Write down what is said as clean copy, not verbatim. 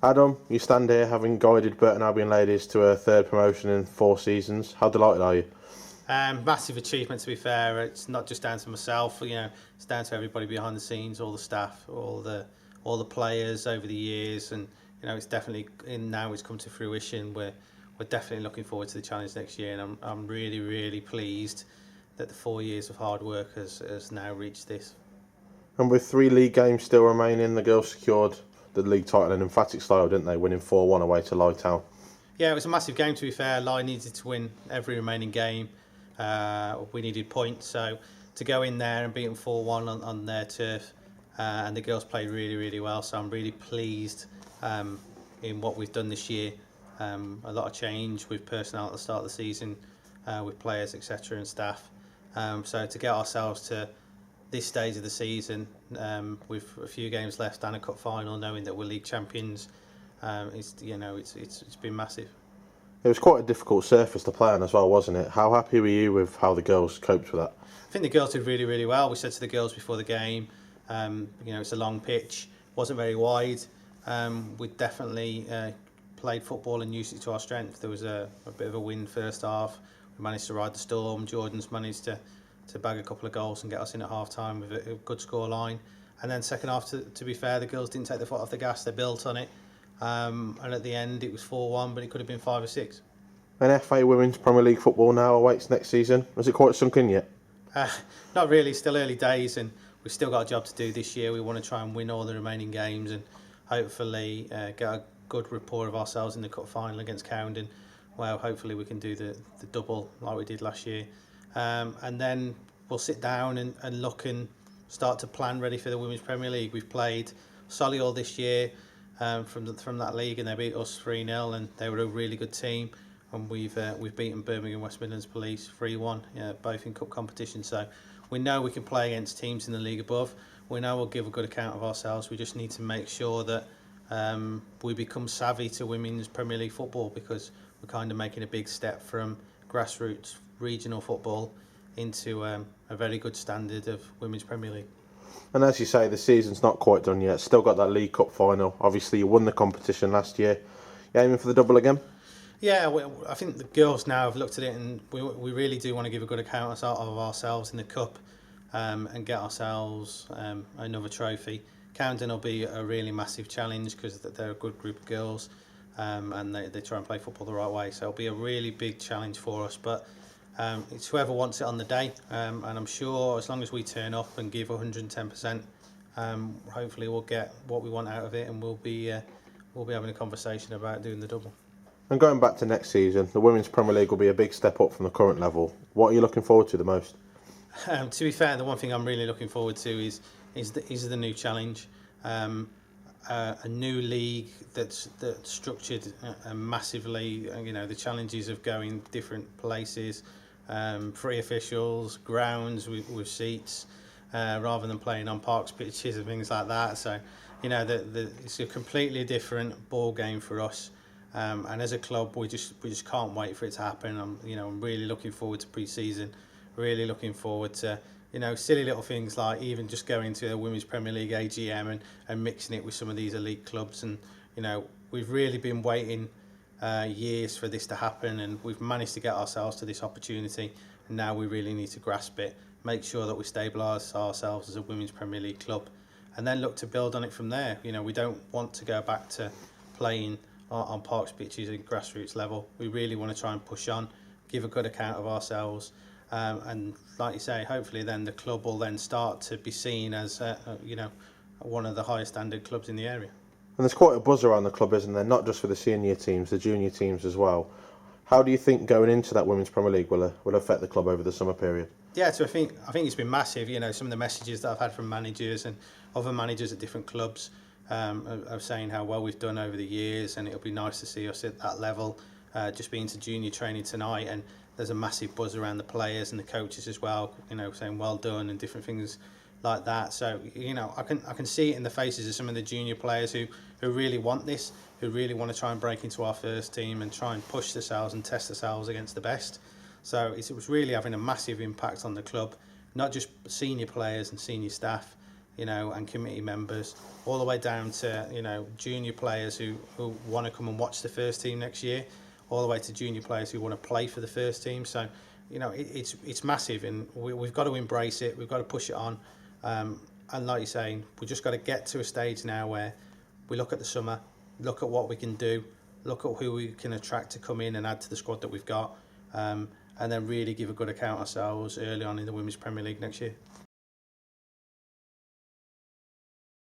Adam, you stand here having guided Burton Albion Ladies to a third promotion in 4 seasons. How delighted are you? Massive achievement, to be fair. It's not just down to myself, it's down to everybody behind the scenes, all the staff, all the players over the years, and it's definitely now it's come to fruition. We're definitely looking forward to the challenge next year, and I'm really, really pleased that the 4 years of hard work has now reached this. And with 3 league games still remaining, the girls secured the league title in emphatic style, didn't they? Winning 4-1 away to Lye Town. Yeah, it was a massive game, to be fair. Lye needed to win every remaining game. We needed points, so to go in there and beat them 4-1 on their turf, and the girls played really, really well. So I'm really pleased in what we've done this year. A lot of change with personnel at the start of the season, with players, etc., and staff. So to get ourselves to this stage of the season, with a few games left and a cup final, knowing that we're league champions, it's been massive. It was quite a difficult surface to play on as well, wasn't it? How happy were you with how the girls coped with that? I think the girls did really, really well. We said to the girls before the game, it's a long pitch, wasn't very wide. We definitely played football and used it to our strength. There was a bit of a wind first half. We managed to ride the storm. Jordan's managed to bag a couple of goals and get us in at half time with a good score line. And then second half, to be fair, the girls didn't take the foot off the gas. They built on it. And at the end, it was 4-1, but it could have been 5 or 6. And FA Women's Premier League football now awaits next season. Has it quite sunk in yet? Not really, still early days, and we've still got a job to do this year. We want to try and win all the remaining games and hopefully get a good rapport of ourselves in the cup final against Cowden. Well, hopefully we can do the double like we did last year. And then we'll sit down and look and start to plan ready for the Women's Premier League. We've played Solihull this year from that league, and they beat us 3-0, and they were a really good team. And we've beaten Birmingham West Midlands Police 3-1, both in cup competition. So we know we can play against teams in the league above. We know we'll give a good account of ourselves. We just need to make sure that we become savvy to Women's Premier League football, because we're kind of making a big step from grassroots regional football into a very good standard of Women's Premier League. And as you say, the season's not quite done yet. Still got that League Cup final. Obviously, you won the competition last year. You aiming for the double again? Yeah, I think the girls now have looked at it, and we really do want to give a good account of ourselves in the cup, and get ourselves another trophy. Cowden will be a really massive challenge because they're a good group of girls, and they try and play football the right way. So it'll be a really big challenge for us. But it's whoever wants it on the day, and I'm sure as long as we turn up and give 110%, hopefully we'll get what we want out of it, and we'll be having a conversation about doing the double. And going back to next season, the Women's Premier League will be a big step up from the current level. What are you looking forward to the most? To be fair, the one thing I'm really looking forward to is the new challenge, a new league that's structured massively. The challenges of going different places, free officials, grounds with seats, rather than playing on parks pitches and things like that. So, it's a completely different ball game for us. And as a club, we just can't wait for it to happen. I'm really looking forward to pre-season. Really looking forward to silly little things like even just going to the Women's Premier League AGM and mixing it with some of these elite clubs. And we've really been waiting years for this to happen, and we've managed to get ourselves to this opportunity. And now we really need to grasp it, make sure that we stabilise ourselves as a Women's Premier League club, and then look to build on it from there. We don't want to go back to playing on parks pitches at grassroots level. We really want to try and push on, give a good account of ourselves, and like you say, hopefully then the club will then start to be seen as one of the highest standard clubs in the area. And there's quite a buzz around the club, isn't there? Not just for the senior teams, the junior teams as well. How do you think going into that Women's Premier League will affect the club over the summer period? Yeah, so I think it's been massive. Some of the messages that I've had from managers and other managers at different clubs of saying how well we've done over the years, and it'll be nice to see us at that level. Just being to junior training tonight, and there's a massive buzz around the players and the coaches as well, saying well done and different things like that. So I can see it in the faces of some of the junior players who really want this, who really want to try and break into our first team and try and push themselves and test themselves against the best. So it was really having a massive impact on the club, not just senior players and senior staff. you know, and committee members, all the way down to, you know, junior players who want to come and watch the first team next year, all the way to junior players who want to play for the first team. So, you know, it's massive, and we've got to embrace it. We've got to push it on. And like you're saying, we've just got to get to a stage now where we look at the summer, look at what we can do, look at who we can attract to come in and add to the squad that we've got, and then really give a good account ourselves early on in the Women's Premier League next year.